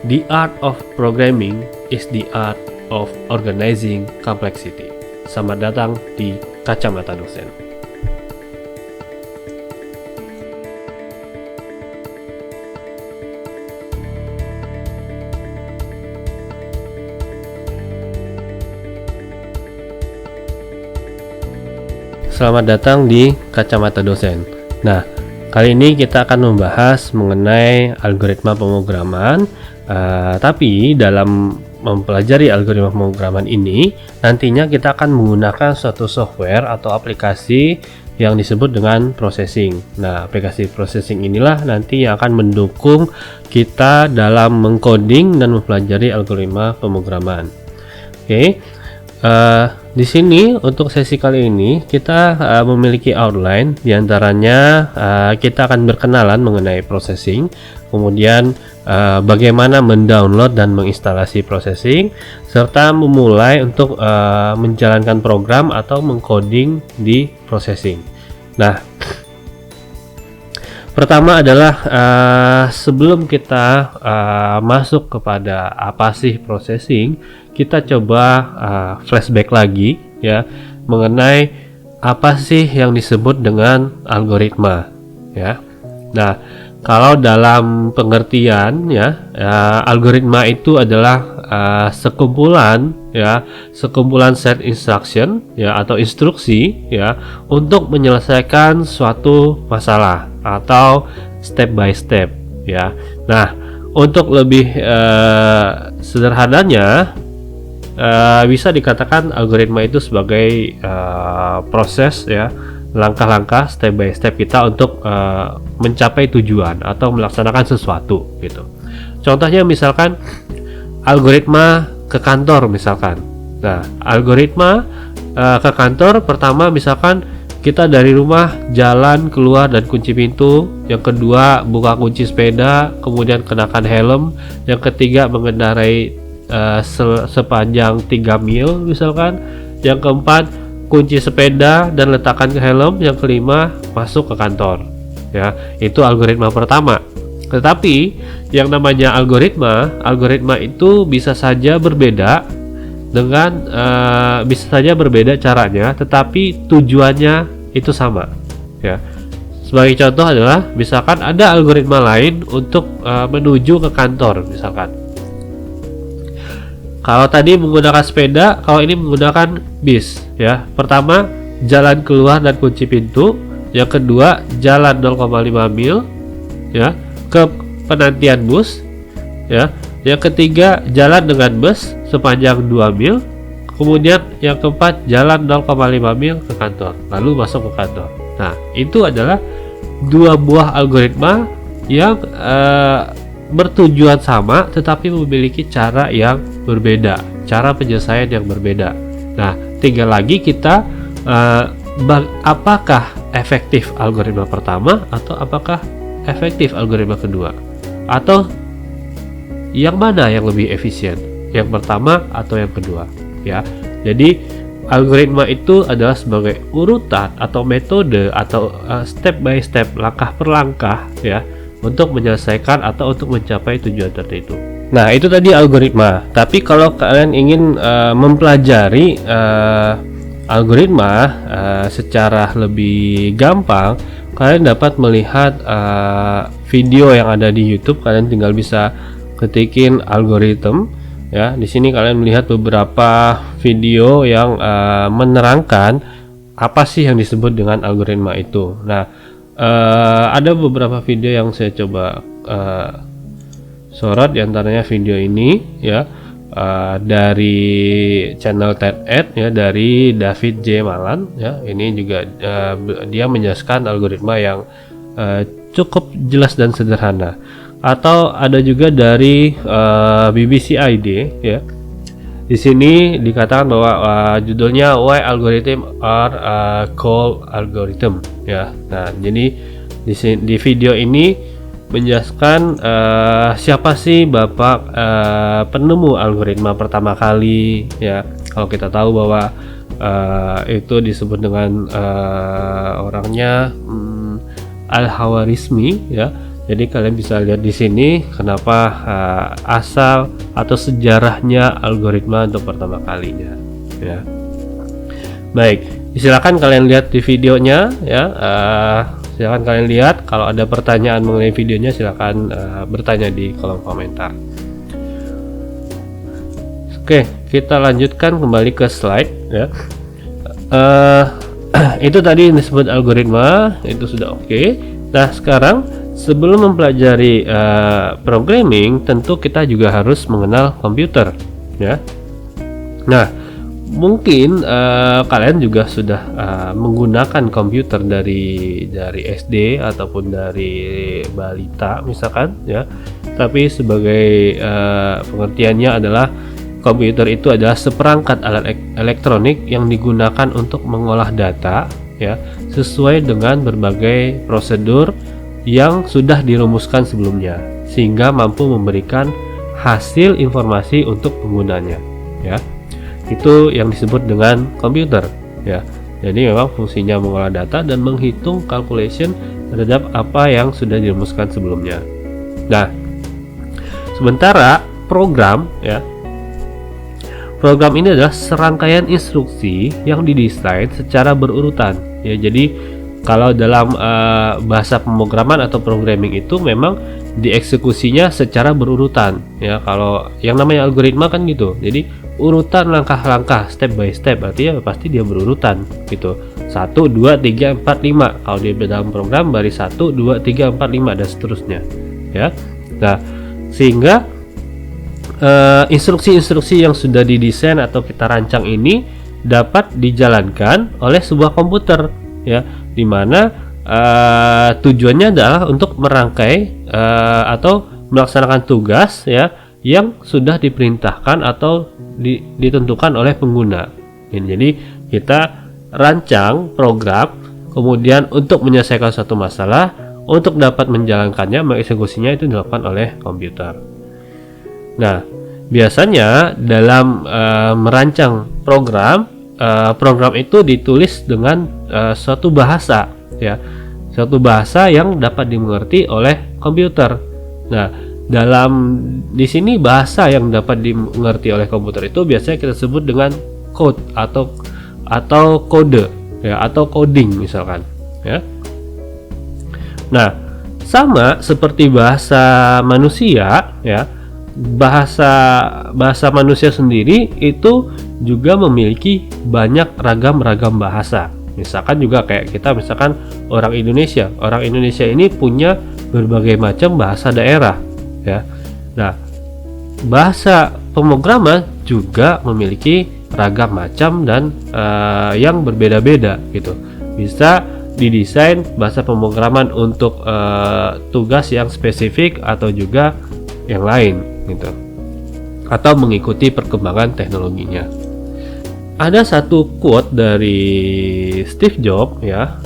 The art of programming is the art of organizing complexity. Selamat datang di Kacamata Dosen. Selamat datang di Kacamata Dosen. Nah, kali ini kita akan membahas mengenai algoritma pemrograman. Tapi dalam mempelajari algoritma pemrograman ini, nantinya kita akan menggunakan suatu software atau aplikasi yang disebut dengan processing. Nah, aplikasi processing inilah nanti yang akan mendukung kita dalam mengcoding dan mempelajari algoritma pemrograman. Oke. Di sini untuk sesi kali ini kita memiliki outline, diantaranya kita akan berkenalan mengenai processing, kemudian bagaimana mendownload dan menginstalasi processing, serta memulai untuk menjalankan program atau mengcoding di processing. Nah, pertama adalah sebelum kita masuk kepada apa sih processing, kita coba flashback lagi ya mengenai apa sih yang disebut dengan algoritma ya. Nah, kalau dalam pengertian ya, algoritma itu adalah sekumpulan set instruction ya atau instruksi ya untuk menyelesaikan suatu masalah atau step by step ya. Nah, untuk lebih sederhananya bisa dikatakan algoritma itu sebagai proses ya, langkah-langkah step by step kita untuk mencapai tujuan atau melaksanakan sesuatu gitu. Contohnya misalkan algoritma ke kantor misalkan. Nah, algoritma ke kantor pertama misalkan kita dari rumah jalan keluar dan kunci pintu, yang kedua buka kunci sepeda, kemudian kenakan helm, yang ketiga mengendarai sepanjang 3 mil misalkan, yang keempat kunci sepeda dan letakkan ke helm, yang kelima masuk ke kantor ya. Itu algoritma pertama. Tetapi yang namanya algoritma itu bisa saja berbeda dengan bisa saja berbeda caranya, tetapi tujuannya itu sama ya. Sebagai contoh adalah misalkan ada algoritma lain untuk menuju ke kantor misalkan. Kalau tadi menggunakan sepeda, kalau ini menggunakan bis ya. Pertama, jalan keluar dan kunci pintu. Yang kedua, jalan 0,5 mil ya ke penantian bus ya. Yang ketiga, jalan dengan bus sepanjang 2 mil. Kemudian yang keempat, jalan 0,5 mil ke kantor, lalu masuk ke kantor. Nah, itu adalah dua buah algoritma yang bertujuan sama tetapi memiliki cara yang berbeda, cara penyelesaian yang berbeda. Nah, tinggal lagi kita apakah efektif algoritma pertama atau apakah efektif algoritma kedua, atau yang mana yang lebih efisien, yang pertama atau yang kedua ya. Jadi algoritma itu adalah sebagai urutan atau metode atau step by step, langkah per langkah ya, untuk menyelesaikan atau untuk mencapai tujuan tertentu. Nah, itu tadi algoritma. Tapi kalau kalian ingin mempelajari algoritma secara lebih gampang, kalian dapat melihat video yang ada di YouTube. Kalian tinggal bisa ketikin algoritma ya. Di sini kalian melihat beberapa video yang menerangkan apa sih yang disebut dengan algoritma itu. Nah, ada beberapa video yang saya coba sorot, diantaranya video ini ya, dari channel TED ya, dari David J. Malan ya. Ini juga dia menjelaskan algoritma yang cukup jelas dan sederhana. Atau ada juga dari BBC ID ya. Di sini dikatakan bahwa judulnya Why Algorithm Are Called Algorithm ya. Nah, jadi di video ini menjelaskan siapa sih bapak penemu algoritma pertama kali ya. Kalau kita tahu bahwa itu disebut dengan orangnya Al-Khwarizmi ya. Jadi kalian bisa lihat di sini kenapa asal atau sejarahnya algoritma untuk pertama kalinya, ya. Baik, silakan kalian lihat di videonya, ya. Silakan kalian lihat. Kalau ada pertanyaan mengenai videonya, silakan bertanya di kolom komentar. Oke, kita lanjutkan kembali ke slide, ya. Itu tadi yang disebut algoritma, itu sudah oke. Nah, sekarang sebelum mempelajari programming, tentu kita juga harus mengenal komputer, ya. Nah, mungkin kalian juga sudah menggunakan komputer dari SD ataupun dari balita misalkan, ya. Tapi sebagai pengertiannya adalah komputer itu adalah seperangkat alat elektronik yang digunakan untuk mengolah data, ya, sesuai dengan berbagai prosedur yang sudah dirumuskan sebelumnya, sehingga mampu memberikan hasil informasi untuk penggunanya, ya. Itu yang disebut dengan komputer, ya. Jadi memang fungsinya mengolah data dan menghitung calculation terhadap apa yang sudah dirumuskan sebelumnya. Nah, sementara program, ya, program ini adalah serangkaian instruksi yang didesain secara berurutan, ya. Jadi kalau dalam bahasa pemrograman atau programming itu memang dieksekusinya secara berurutan, ya. Kalau yang namanya algoritma kan gitu, jadi urutan langkah-langkah, step by step, artinya pasti dia berurutan gitu. 1, 2, 3, 4, 5. Kalau di dalam program baris 1, 2, 3, 4, 5 dan seterusnya, ya. Nah, sehingga instruksi-instruksi yang sudah didesain atau kita rancang ini dapat dijalankan oleh sebuah komputer, ya, dimana tujuannya adalah untuk merangkai atau melaksanakan tugas, ya, yang sudah diperintahkan atau ditentukan oleh pengguna. Jadi kita rancang program, kemudian untuk menyelesaikan suatu masalah, untuk dapat menjalankannya, mengeksekusinya itu dilakukan oleh komputer. Nah, biasanya dalam merancang program, program itu ditulis dengan suatu bahasa, ya, suatu bahasa yang dapat dimengerti oleh komputer. Nah, dalam di sini bahasa yang dapat dimengerti oleh komputer itu biasanya kita sebut dengan code atau kode, ya, atau coding misalkan, ya. Nah, sama seperti bahasa manusia, ya. Bahasa manusia sendiri itu juga memiliki banyak ragam bahasa. Misalkan juga kayak kita, misalkan orang Indonesia ini punya berbagai macam bahasa daerah, ya. Nah, bahasa pemrograman juga memiliki ragam macam dan yang berbeda-beda gitu. Bisa didesain bahasa pemrograman untuk tugas yang spesifik atau juga yang lain gitu, atau mengikuti perkembangan teknologinya. Ada satu quote dari Steve Jobs, ya.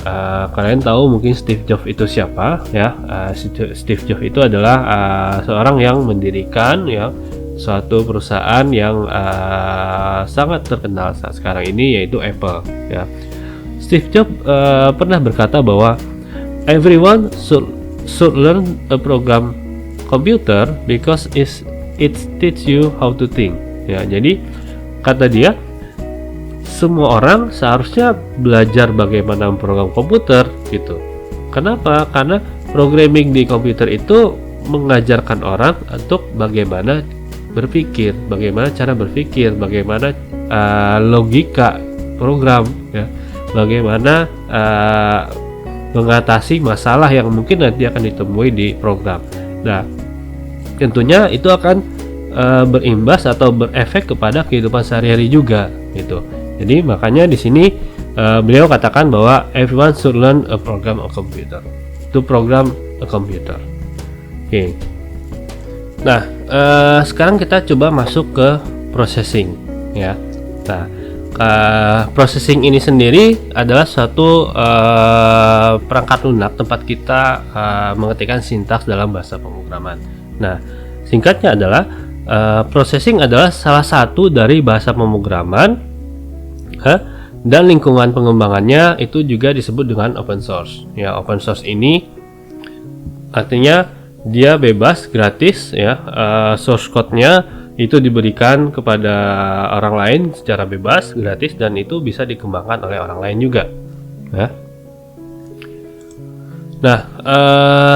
Kalian tahu mungkin Steve Jobs itu siapa, ya. Steve Jobs itu adalah seorang yang mendirikan, ya, suatu perusahaan yang sangat terkenal saat sekarang ini, yaitu Apple, ya. Steve Jobs pernah berkata bahwa everyone should learn a program computer because it teach you how to think, ya. Jadi kata dia, semua orang seharusnya belajar bagaimana memprogram komputer gitu. Kenapa? Karena programming di komputer itu mengajarkan orang untuk bagaimana berpikir, bagaimana cara berpikir, bagaimana logika program, ya, bagaimana mengatasi masalah yang mungkin nanti akan ditemui di program. Nah, tentunya itu akan berimbas atau berefek kepada kehidupan sehari-hari juga gitu. Jadi makanya di sini beliau katakan bahwa everyone should learn a program of computer, to program a computer. Oke. Nah, sekarang kita coba masuk ke processing, ya. Nah, processing ini sendiri adalah suatu perangkat lunak tempat kita mengetikkan sintaks dalam bahasa pemrograman. Nah, singkatnya adalah processing adalah salah satu dari bahasa pemrograman, dan lingkungan pengembangannya itu juga disebut dengan open source. Ya, open source ini artinya dia bebas, gratis ya. Source code-nya itu diberikan kepada orang lain secara bebas, gratis, dan itu bisa dikembangkan oleh orang lain juga ya. Nah,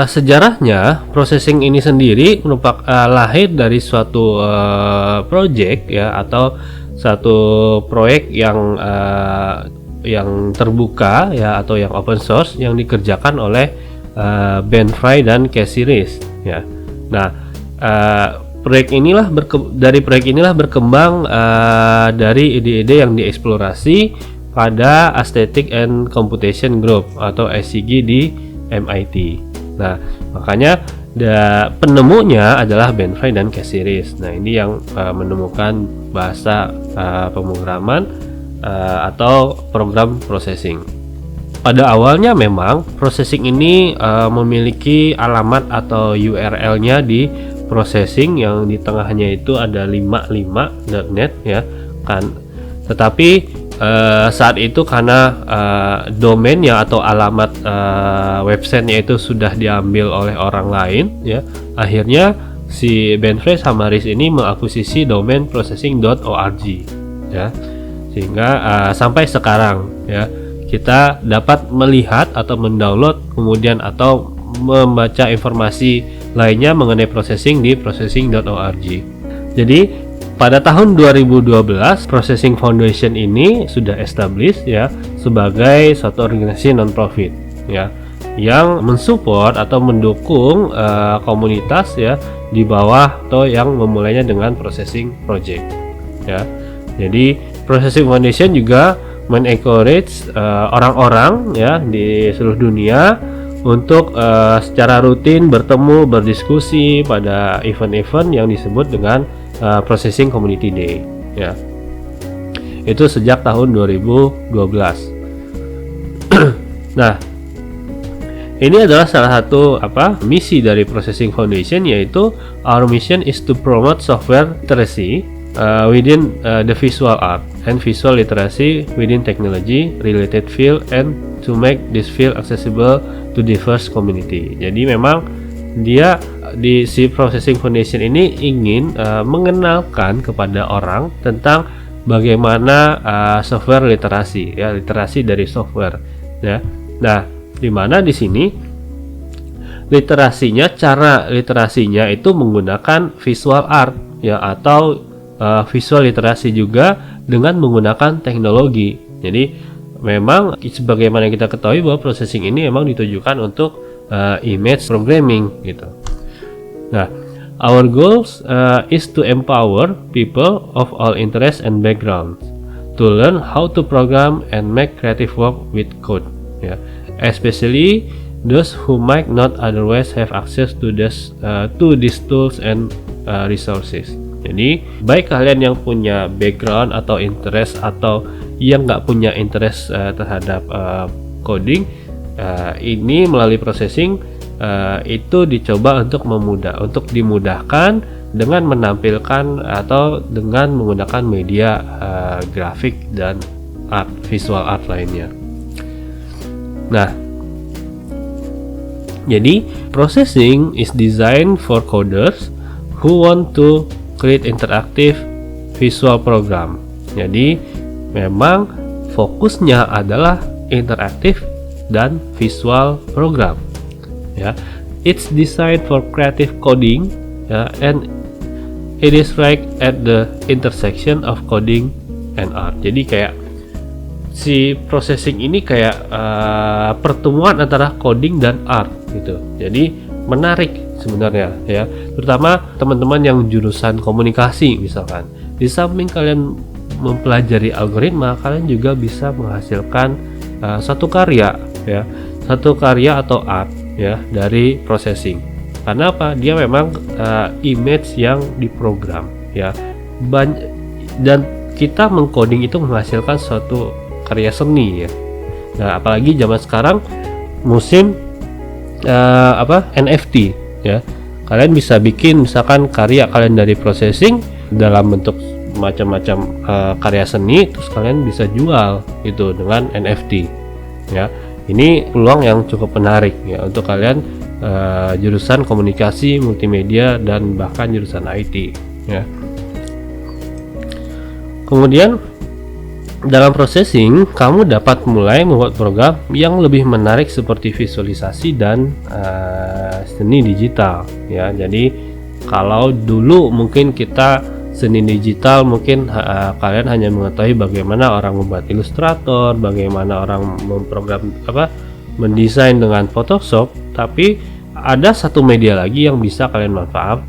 sejarahnya processing ini sendiri merupakan lahir dari suatu project ya, atau satu proyek yang terbuka ya, atau yang open source yang dikerjakan oleh Ben Fry dan Casey Rees ya. Nah, dari proyek inilah berkembang dari ide-ide yang dieksplorasi pada Aesthetic and Computation Group atau ACG di MIT. Nah, makanya penemunya adalah Ben Fry dan Casey Rees. Nah, ini yang menemukan bahasa pemrograman atau program processing. Pada awalnya memang processing ini memiliki alamat atau URL-nya di processing yang di tengahnya itu ada 55.net ya kan. Tetapi saat itu karena domainnya atau alamat websitenya itu sudah diambil oleh orang lain ya, akhirnya si Ben Fry sama Rees ini mengakuisisi domain processing.org ya, sehingga sampai sekarang ya kita dapat melihat atau mendownload kemudian atau membaca informasi lainnya mengenai processing di processing.org. Jadi pada tahun 2012 Processing Foundation ini sudah established ya sebagai suatu organisasi non-profit ya, yang mensupport atau mendukung komunitas ya di bawah atau yang memulainya dengan processing project ya. Jadi Processing Foundation juga men-encourage orang-orang ya di seluruh dunia untuk secara rutin bertemu, berdiskusi pada event-event yang disebut dengan Processing Community Day ya. Itu sejak tahun 2012. Nah, ini adalah salah satu misi dari Processing Foundation, yaitu our mission is to promote software literacy within the visual art and visual literacy within technology related field, and to make this field accessible to diverse community. Jadi memang dia di si Processing Foundation ini ingin mengenalkan kepada orang tentang bagaimana software literasi ya, literasi dari software ya. Nah, di mana di sini cara literasinya itu menggunakan visual art ya, atau visual literasi juga dengan menggunakan teknologi. Jadi memang sebagaimana kita ketahui bahwa processing ini memang ditujukan untuk image programming gitu. Nah, our goals is to empower people of all interests and backgrounds to learn how to program and make creative work with code ya, especially those who might not otherwise have access to these tools and resources. Jadi baik kalian yang punya background atau interest atau yang nggak punya interest terhadap coding, ini melalui processing itu dicoba untuk dimudahkan dengan menampilkan atau dengan menggunakan media grafik dan visual art lainnya. Nah, jadi processing is designed for coders who want to create interactive visual program. Jadi memang fokusnya adalah interaktif dan visual program ya. It's designed for creative coding ya, and it is right at the intersection of coding and art. Jadi kayak si processing ini kayak pertemuan antara coding dan art gitu. Jadi menarik sebenarnya ya, terutama teman-teman yang jurusan komunikasi misalkan. Di samping kalian mempelajari algoritma, kalian juga bisa menghasilkan satu karya atau art ya dari processing. Karena apa? Dia memang image yang diprogram ya, dan kita mengcoding itu menghasilkan suatu karya seni ya. Nah, apalagi zaman sekarang musim NFT ya. Kalian bisa bikin misalkan karya kalian dari processing dalam bentuk macam-macam karya seni, terus kalian bisa jual itu dengan NFT ya. Ini peluang yang cukup menarik ya untuk kalian jurusan komunikasi, multimedia, dan bahkan jurusan IT ya. Kemudian dalam processing, kamu dapat mulai membuat program yang lebih menarik seperti visualisasi dan seni digital ya. Jadi kalau dulu mungkin kita seni digital mungkin kalian hanya mengetahui bagaimana orang membuat Illustrator, bagaimana orang mendesain dengan Photoshop, tapi ada satu media lagi yang bisa kalian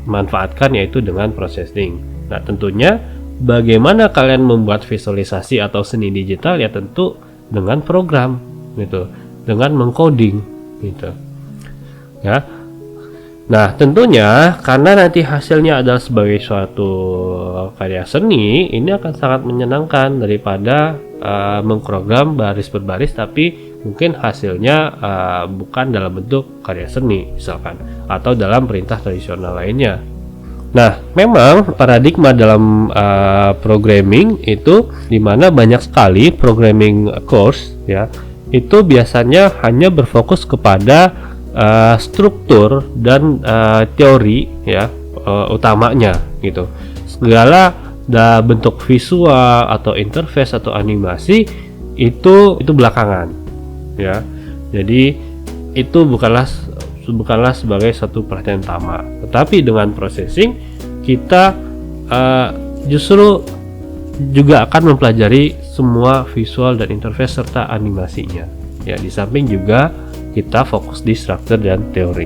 manfaatkan, yaitu dengan processing. Nah, tentunya bagaimana kalian membuat visualisasi atau seni digital ya tentu dengan program gitu, dengan mengcoding gitu ya. Nah, tentunya karena nanti hasilnya adalah sebagai suatu karya seni, ini akan sangat menyenangkan daripada mengprogram baris per baris tapi mungkin hasilnya bukan dalam bentuk karya seni misalkan, atau dalam perintah tradisional lainnya. Nah, memang paradigma dalam programming itu dimana banyak sekali programming course ya, itu biasanya hanya berfokus kepada struktur dan teori ya utamanya gitu. Segala bentuk visual atau interface atau animasi itu belakangan ya. Jadi itu bukanlah sebagai satu perhatian utama. Tetapi dengan processing kita justru juga akan mempelajari semua visual dan interface serta animasinya. Ya, di samping juga kita fokus di struktur dan teori.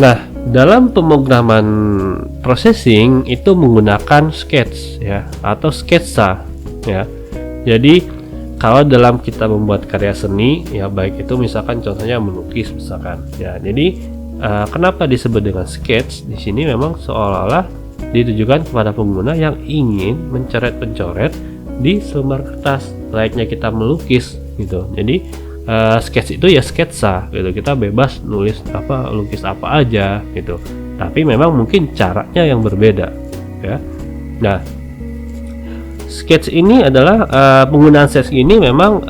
Nah, dalam pemrograman processing itu menggunakan sketch ya atau sketsa ya. Jadi kalau dalam kita membuat karya seni ya, baik itu misalkan contohnya melukis misalkan ya. Jadi kenapa disebut dengan sketch? Di sini memang seolah-olah ditujukan kepada pengguna yang ingin mencoret-mencoret di selembar kertas layaknya kita melukis gitu. Jadi sketch itu ya sketsa gitu, kita bebas lukis apa aja gitu, tapi memang mungkin caranya yang berbeda ya. Nah, sketch ini adalah penggunaan sketch ini memang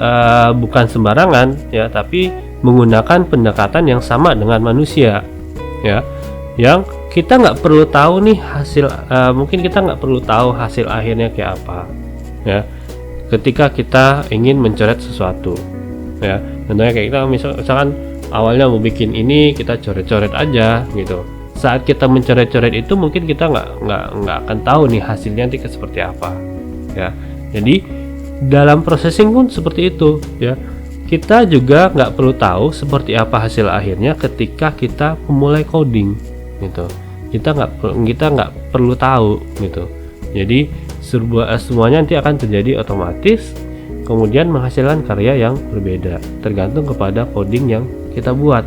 bukan sembarangan ya, tapi menggunakan pendekatan yang sama dengan manusia ya, yang kita nggak perlu tahu nih mungkin kita nggak perlu tahu hasil akhirnya kayak apa ya ketika kita ingin mencoret sesuatu ya. Contohnya kayak kita misalkan awalnya mau bikin ini, kita coret-coret aja gitu. Saat kita mencoret-coret itu mungkin kita nggak akan tahu nih hasilnya nanti seperti apa ya. Jadi dalam processing pun seperti itu ya. Kita juga nggak perlu tahu seperti apa hasil akhirnya ketika kita memulai coding gitu. Kita nggak perlu tahu gitu. Jadi semuanya nanti akan terjadi otomatis, kemudian menghasilkan karya yang berbeda tergantung kepada coding yang kita buat.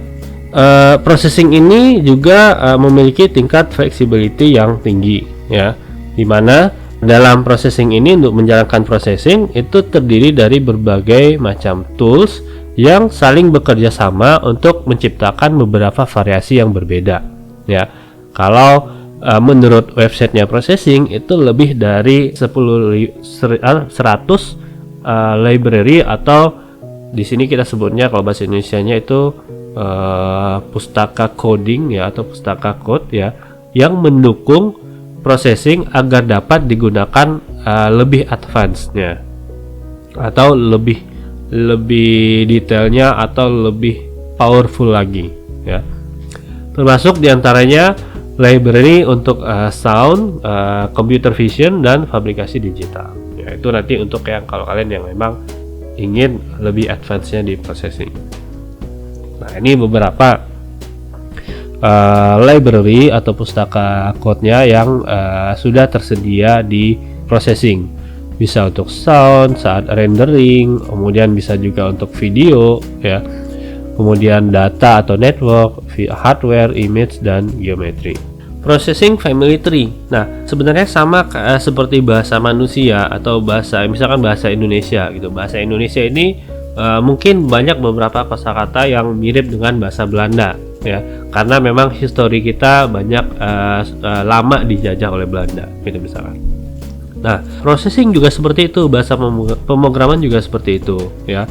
Processing ini juga memiliki tingkat flexibility yang tinggi ya, dimana dalam processing ini untuk menjalankan processing itu terdiri dari berbagai macam tools yang saling bekerja sama untuk menciptakan beberapa variasi yang berbeda ya. Kalau menurut websitenya processing itu lebih dari 100 library, atau di sini kita sebutnya kalau bahasa Indonesianya itu pustaka coding ya, atau pustaka code ya, yang mendukung processing agar dapat digunakan lebih advance-nya atau lebih detailnya atau lebih powerful lagi ya. Termasuk diantaranya library untuk sound, computer vision, dan fabrikasi digital. Itu nanti untuk yang kalau kalian yang memang ingin lebih advance-nya di processing. Nah, ini beberapa library atau pustaka code-nya yang sudah tersedia di processing. Bisa untuk sound saat rendering, kemudian bisa juga untuk video ya. Kemudian data atau network, hardware, image, dan geometri. Processing family tree. Nah, sebenarnya sama seperti bahasa manusia atau misalkan bahasa Indonesia gitu. Bahasa Indonesia ini mungkin banyak beberapa kosakata yang mirip dengan bahasa Belanda ya, karena memang histori kita banyak lama dijajah oleh Belanda gitu misalkan. Nah, processing juga seperti itu, bahasa pemrograman juga seperti itu ya.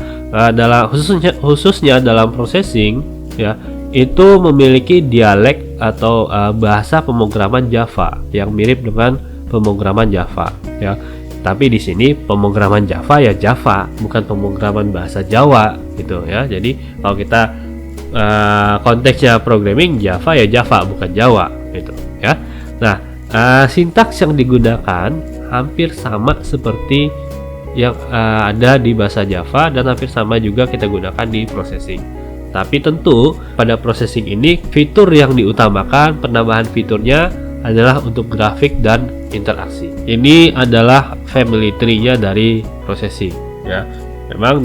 Khususnya dalam processing ya, itu memiliki dialek atau bahasa pemrograman Java yang mirip dengan pemrograman Java ya. Tapi di sini pemrograman Java ya Java, bukan pemrograman bahasa Jawa gitu ya. Jadi kalau kita konteksnya programming Java ya Java, bukan Jawa gitu ya. Nah, sintaks yang digunakan hampir sama seperti yang ada di bahasa Java dan hampir sama juga kita gunakan di processing. Tapi tentu pada processing ini fitur yang diutamakan, penambahan fiturnya adalah untuk grafik dan interaksi. Ini adalah family tree-nya dari processing ya. Memang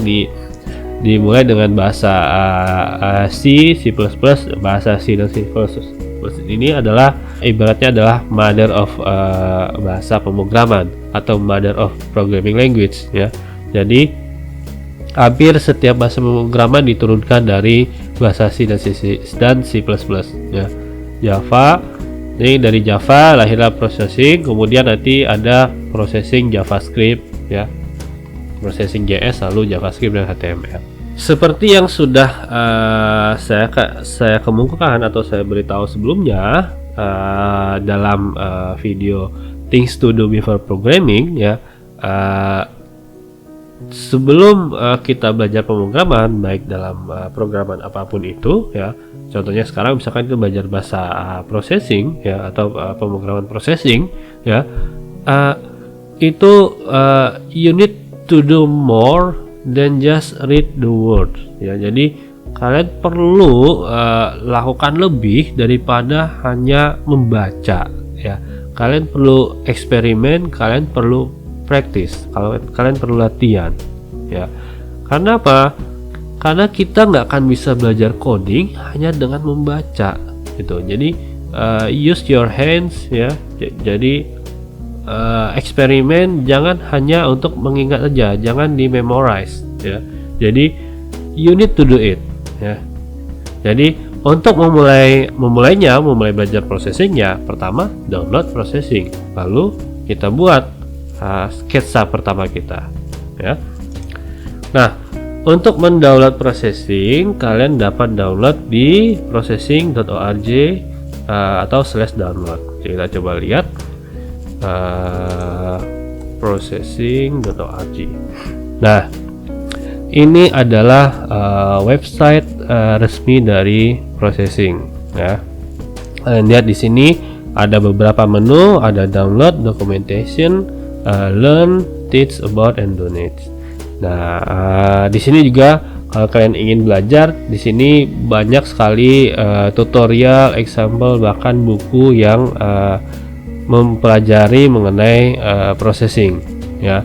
dimulai dengan bahasa C, C++, bahasa C dan C++. Ini adalah ibaratnya adalah mother of bahasa pemrograman atau mother of programming language ya. Jadi hampir setiap bahasa pemrograman diturunkan dari bahasa C dan C++ ya. Java, ini dari Java lahirlah processing, kemudian nanti ada processing JavaScript ya, processing JS, lalu JavaScript dan HTML. Seperti yang sudah saya kemukakan atau saya beritahu sebelumnya dalam video Things to Do Before Programming ya, sebelum kita belajar pemrograman baik dalam programan apapun itu ya, contohnya sekarang misalkan kita belajar bahasa processing ya atau pemrograman processing ya, itu you need to do more than just read the words ya. Jadi kalian perlu lakukan lebih daripada hanya membaca ya. Kalian perlu eksperimen, kalian perlu praktis, kalian perlu latihan ya. Karena apa? Karena kita nggak akan bisa belajar coding hanya dengan membaca gitu. Jadi use your hands ya. Jadi eksperimen jangan hanya untuk mengingat saja, jangan di memorize ya. Jadi you need to do it ya. Jadi untuk memulai belajar processingnya, pertama download processing, lalu kita buat sketsa pertama kita ya. Nah, untuk mendownload processing kalian dapat download di processing.org atau /download. Jadi kita coba lihat processing.org. Nah, ini adalah website resmi dari processing ya. Kalian lihat di sini ada beberapa menu, ada download, documentation, learn, teach about, and donate. Nah, di sini juga kalau kalian ingin belajar, di sini banyak sekali tutorial, example, bahkan buku yang mempelajari mengenai processing ya.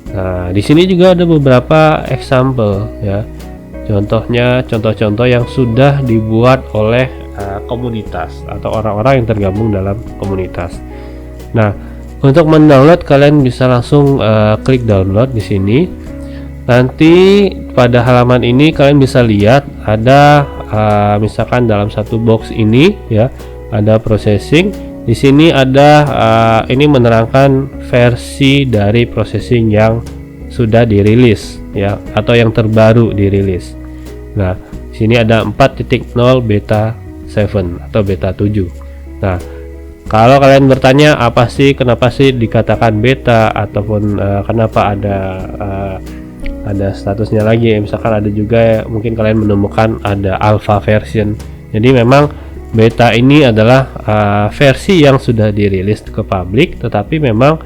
Nah, di sini juga ada beberapa example ya. Contoh-contoh yang sudah dibuat oleh komunitas atau orang-orang yang tergabung dalam komunitas. Nah, untuk mendownload kalian bisa langsung klik download di sini. Nanti pada halaman ini kalian bisa lihat ada misalkan dalam satu box ini ya, ada processing. Di sini ada ini menerangkan versi dari processing yang sudah dirilis ya, atau yang terbaru dirilis. Nah, di sini ada 4.0 beta 7 atau beta 7. Nah, kalau kalian bertanya kenapa sih dikatakan beta ataupun kenapa ada statusnya lagi, misalkan ada juga mungkin kalian menemukan ada alpha version. Jadi memang beta ini adalah versi yang sudah dirilis ke publik, tetapi memang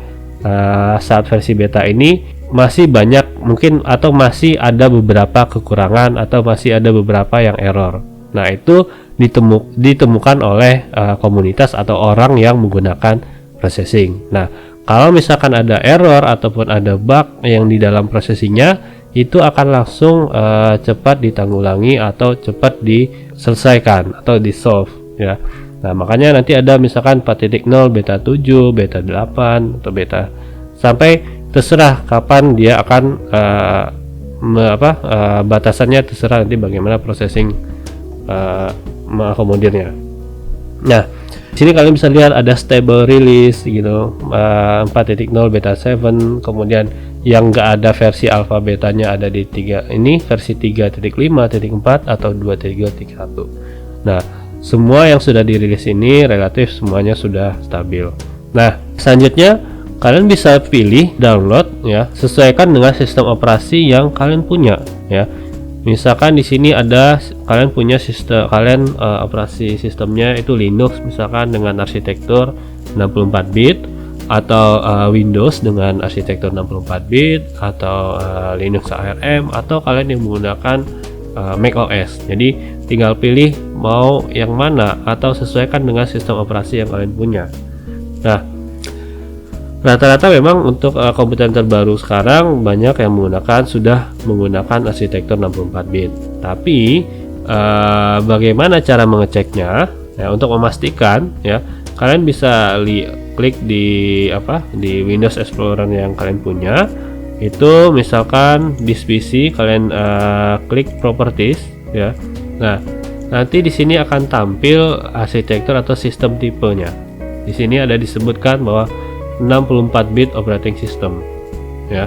saat versi beta ini masih banyak mungkin atau masih ada beberapa kekurangan atau masih ada beberapa yang error. Nah, itu ditemukan oleh komunitas atau orang yang menggunakan processing. Nah, kalau misalkan ada error ataupun ada bug yang di dalam processingnya, itu akan langsung cepat ditanggulangi atau cepat diselesaikan atau di solve ya. Nah, makanya nanti ada misalkan 4.0 beta 7, beta 8 atau beta sampai terserah kapan dia akan batasannya, terserah nanti bagaimana processing mengakomodirnya. Nah, di sini kalian bisa lihat ada stable release gitu, 4.0 beta 7, kemudian yang enggak ada versi alpha betanya ada di 3 ini, versi 3.5, 4 atau 2.3.1. Nah, semua yang sudah dirilis ini relatif semuanya sudah stabil. Nah, selanjutnya kalian bisa pilih download ya, sesuaikan dengan sistem operasi yang kalian punya ya. Misalkan di sini ada kalian punya sistem operasi sistemnya itu Linux misalkan dengan arsitektur 64 bit atau Windows dengan arsitektur 64 bit atau Linux ARM atau kalian yang menggunakan Mac OS. Jadi tinggal pilih mau yang mana atau sesuaikan dengan sistem operasi yang kalian punya. Nah, rata-rata memang untuk komputer terbaru sekarang banyak yang sudah menggunakan arsitektur 64 bit. Tapi bagaimana cara mengeceknya? Ya, untuk memastikan ya, kalian bisa klik di Windows Explorer yang kalian punya. Itu misalkan di PC kalian klik properties ya. Nah, nanti di sini akan tampil arsitektur atau sistem tipenya. Di sini ada disebutkan bahwa 64 bit operating system ya.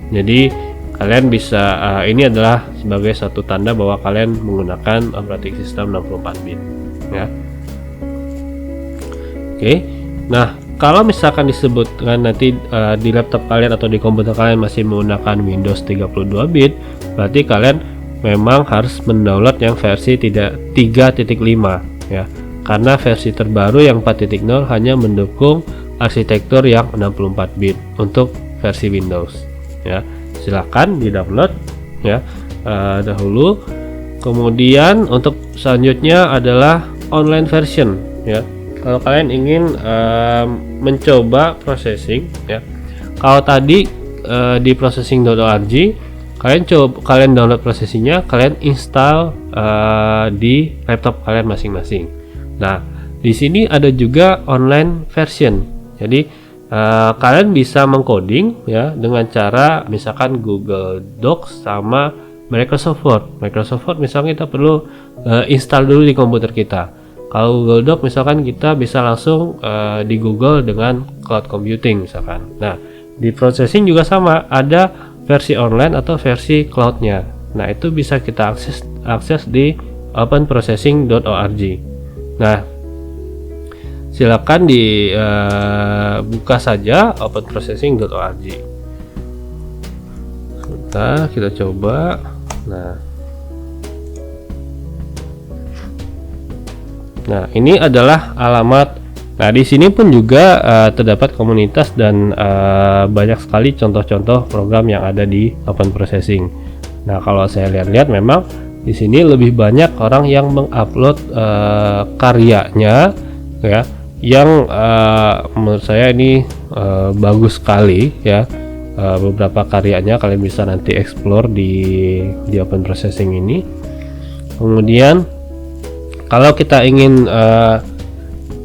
Jadi kalian bisa ini adalah sebagai satu tanda bahwa kalian menggunakan operating system 64 bit ya. Oke. Nah, kalau misalkan disebutkan nanti di laptop kalian atau di komputer kalian masih menggunakan Windows 32 bit, berarti kalian memang harus mendownload yang versi 3.5 ya. Karena versi terbaru yang 4.0 hanya mendukung arsitektur yang 64 bit untuk versi Windows ya. Silahkan di download ya dahulu. Kemudian untuk selanjutnya adalah online version ya. Kalau kalian ingin mencoba processing ya, kalau tadi di processing.org kalian download processingnya, kalian install di laptop kalian masing-masing. Nah, di sini ada juga online version. Jadi kalian bisa mengcoding ya dengan cara misalkan Google Docs sama Microsoft Word. Microsoft Word misalnya kita perlu install dulu di komputer kita. Kalau Google Doc misalkan kita bisa langsung di Google dengan cloud computing misalkan. Nah, di processing juga sama, ada versi online atau versi cloudnya. Nah, itu bisa kita akses di openprocessing.org. Nah, silakan buka saja openprocessing.org. Sebentar, kita coba. Nah, ini adalah alamat. Nah, di sini pun juga terdapat komunitas dan banyak sekali contoh-contoh program yang ada di Open Processing. Nah, kalau saya lihat-lihat memang di sini lebih banyak orang yang mengupload karyanya ya, yang menurut saya ini bagus sekali ya. Beberapa karyanya kalian bisa nanti explore di Open Processing ini. Kemudian kalau kita ingin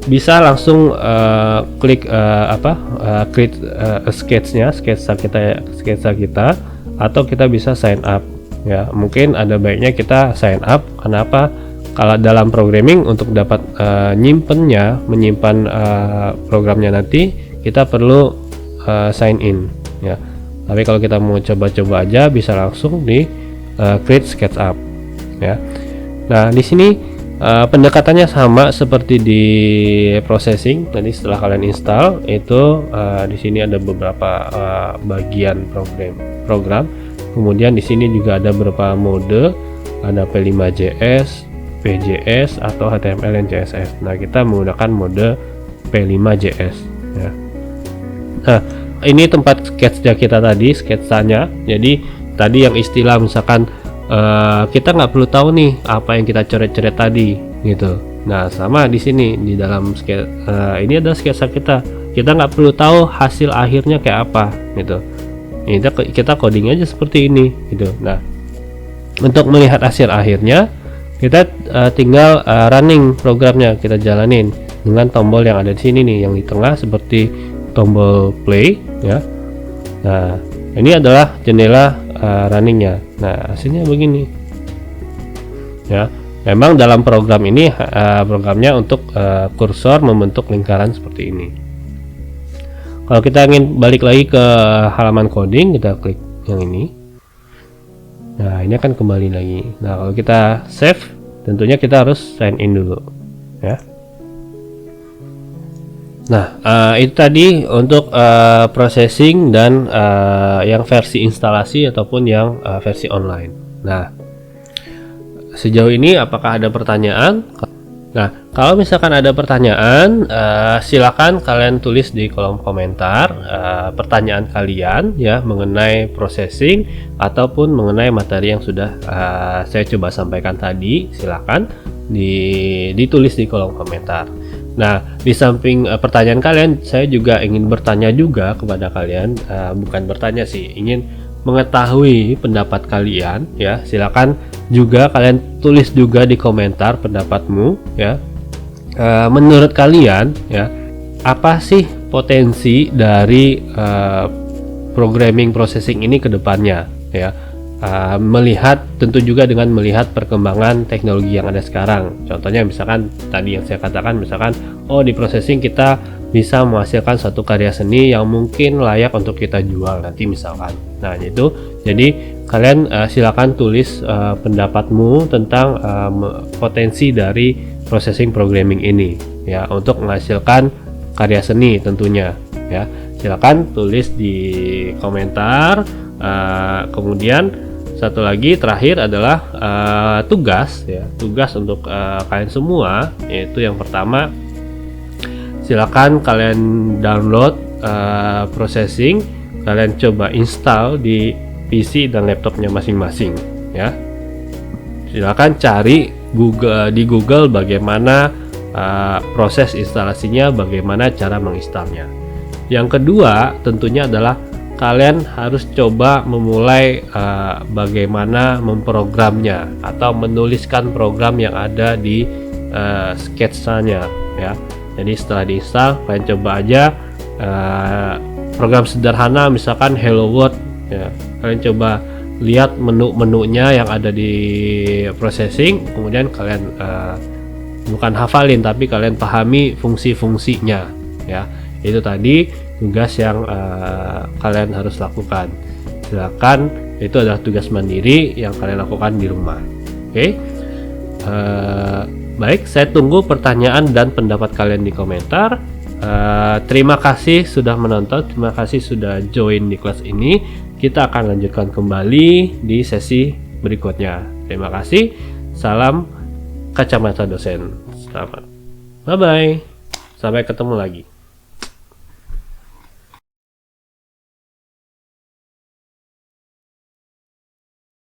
bisa langsung klik create sketsa kita atau kita bisa sign up ya. Mungkin ada baiknya kita sign up. Kenapa? Kalau dalam programming untuk dapat menyimpan programnya nanti kita perlu sign in ya. Tapi kalau kita mau coba-coba aja bisa langsung di create SketchUp ya. Nah, di sini pendekatannya sama seperti di processing. Nanti setelah kalian install itu di sini ada beberapa bagian program. Kemudian di sini juga ada beberapa mode, ada P5JS, PJS atau HTML dan CSS. Nah, kita menggunakan mode P5JS ya. Nah, ini tempat sketsa kita tadi, sketsanya. Jadi tadi yang istilah misalkan kita nggak perlu tahu nih apa yang kita coret-coret tadi gitu. Nah, sama di sini di dalam ini ada sketsa kita nggak perlu tahu hasil akhirnya kayak apa gitu. Ini kita coding aja seperti ini gitu. Nah, untuk melihat hasil akhirnya kita tinggal running programnya, kita jalanin dengan tombol yang ada di sini nih, yang di tengah seperti tombol play ya. Nah, ini adalah jendela runningnya. Nah, hasilnya begini ya. Memang dalam program ini programnya untuk kursor membentuk lingkaran seperti ini. Kalau kita ingin balik lagi ke halaman coding, kita klik yang ini. Nah, ini akan kembali lagi. Nah, kalau kita save tentunya kita harus sign in dulu ya. Nah, itu tadi untuk processing dan yang versi instalasi ataupun yang versi online. Nah, sejauh ini apakah ada pertanyaan? Nah, kalau misalkan ada pertanyaan, silakan kalian tulis di kolom komentar pertanyaan kalian ya mengenai processing ataupun mengenai materi yang sudah saya coba sampaikan tadi. Silakan ditulis di kolom komentar. Nah, di samping pertanyaan kalian, saya juga ingin bertanya juga kepada kalian, bukan bertanya sih, ingin mengetahui pendapat kalian ya. Silakan juga kalian tulis juga di komentar pendapatmu ya. Menurut kalian ya, apa sih potensi dari programming processing ini ke depannya ya? Melihat tentu juga dengan melihat perkembangan teknologi yang ada sekarang. Contohnya misalkan tadi yang saya katakan, misalkan di processing kita bisa menghasilkan suatu karya seni yang mungkin layak untuk kita jual nanti misalkan. Nah itu, jadi kalian silakan tulis pendapatmu tentang potensi dari processing programming ini ya untuk menghasilkan karya seni tentunya ya. Silakan tulis di komentar. Kemudian satu lagi terakhir adalah tugas untuk kalian semua, yaitu yang pertama, silakan kalian download processing, kalian coba install di PC dan laptopnya masing-masing ya. Silakan cari di Google bagaimana proses instalasinya, bagaimana cara menginstalnya. Yang kedua tentunya adalah kalian harus coba memulai bagaimana memprogramnya atau menuliskan program yang ada di sketsanya ya. Jadi setelah diinstal, kalian coba aja program sederhana misalkan Hello World ya. Kalian coba lihat menu-menunya yang ada di processing, kemudian kalian bukan hafalin tapi kalian pahami fungsi-fungsinya ya. Itu tadi tugas yang kalian harus lakukan. Silakan, itu adalah tugas mandiri yang kalian lakukan di rumah. Oke. Baik, saya tunggu pertanyaan dan pendapat kalian di komentar. Terima kasih sudah menonton, terima kasih sudah join di kelas ini. Kita akan lanjutkan kembali di sesi berikutnya. Terima kasih. Salam kacamata dosen. Selamat. Bye bye. Sampai ketemu lagi.